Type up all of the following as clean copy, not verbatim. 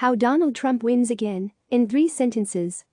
How Donald Trump Wins Again, in 3 sentences.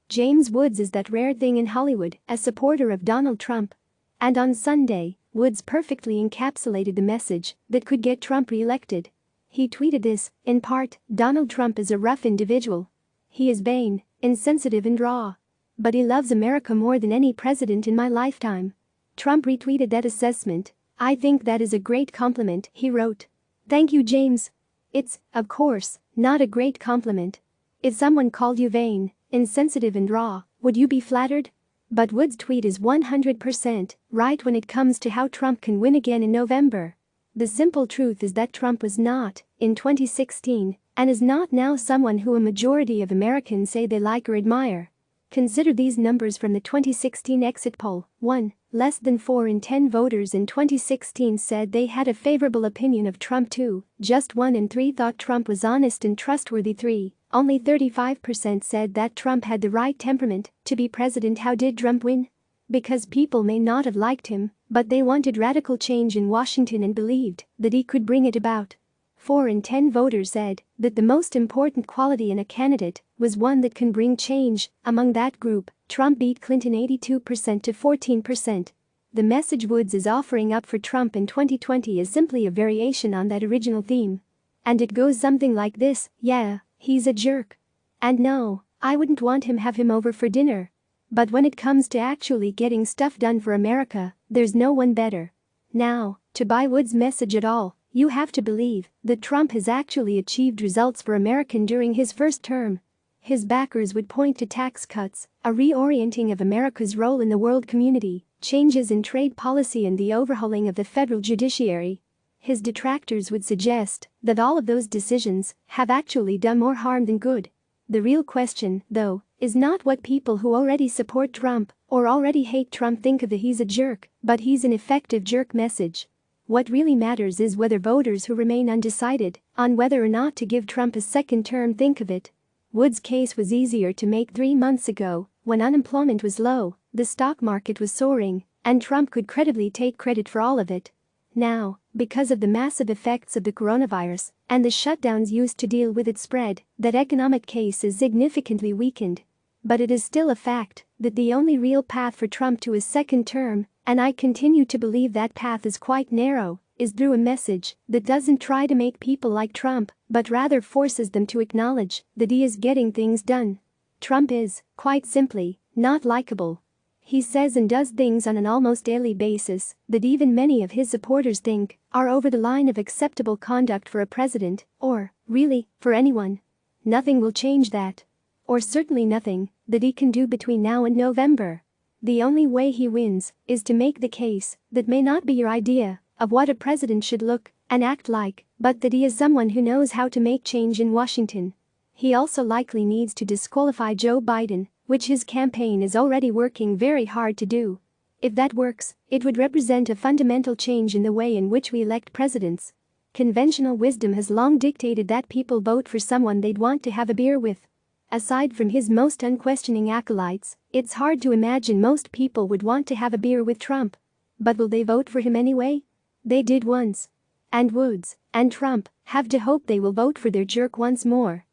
James Woods is that rare thing in Hollywood, a supporter of Donald Trump. And on Sunday, Woods perfectly encapsulated the message that could get Trump reelected. He tweeted this, in part, Donald Trump is a rough individual. He is vain, insensitive and raw. But he loves America more than any president in my lifetime. Trump retweeted that assessment. I think that is a great compliment, he wrote. Thank you, James. It's, of course, not a great compliment. If someone called you vain, insensitive and raw, would you be flattered? But Woods' tweet is 100% right when it comes to how Trump can win again in November. The simple truth is that Trump was not, in 2016, and is not now someone who a majority of Americans say they like or admire. Consider these numbers from the 2016 exit poll. 1. Less than 4 in 10 voters in 2016 said they had a favorable opinion of Trump. 2. Just 1 in 3 thought Trump was honest and trustworthy. 3. Only 35% said that Trump had the right temperament to be president. How did Trump win? Because people may not have liked him, but they wanted radical change in Washington and believed that he could bring it about. 4 in 10 voters said that the most important quality in a candidate was one that can bring change. Among that group, Trump beat Clinton 82% to 14%. The message Woods is offering up for Trump in 2020 is simply a variation on that original theme. And it goes something like this: yeah, he's a jerk. And no, I wouldn't want him have him over for dinner. But when it comes to actually getting stuff done for America, there's no one better. Now, to buy Woods' message at all, you have to believe that Trump has actually achieved results for America during his first term. His backers would point to tax cuts, a reorienting of America's role in the world community, changes in trade policy and the overhauling of the federal judiciary. His detractors would suggest that all of those decisions have actually done more harm than good. The real question, though, is not what people who already support Trump or already hate Trump think of the "he's a jerk, but he's an effective jerk" message. What really matters is whether voters who remain undecided on whether or not to give Trump a second term think of it. Woods' case was easier to make 3 months ago, when unemployment was low, the stock market was soaring, and Trump could credibly take credit for all of it. Now, because of the massive effects of the coronavirus and the shutdowns used to deal with its spread, that economic case is significantly weakened. But it is still a fact that the only real path for Trump to his second term, and I continue to believe that path is quite narrow, is through a message that doesn't try to make people like Trump, but rather forces them to acknowledge that he is getting things done. Trump is, quite simply, not likable. He says and does things on an almost daily basis that even many of his supporters think are over the line of acceptable conduct for a president, or, really, for anyone. Nothing will change that. Or certainly nothing that he can do between now and November. The only way he wins is to make the case that may not be your idea of what a president should look and act like, but that he is someone who knows how to make change in Washington. He also likely needs to disqualify Joe Biden, which his campaign is already working very hard to do. If that works, it would represent a fundamental change in the way in which we elect presidents. Conventional wisdom has long dictated that people vote for someone they'd want to have a beer with. Aside from his most unquestioning acolytes, it's hard to imagine most people would want to have a beer with Trump. But will they vote for him anyway? They did once. And Woods and Trump have to hope they will vote for their jerk once more.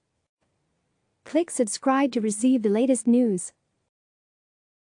Click subscribe to receive the latest news.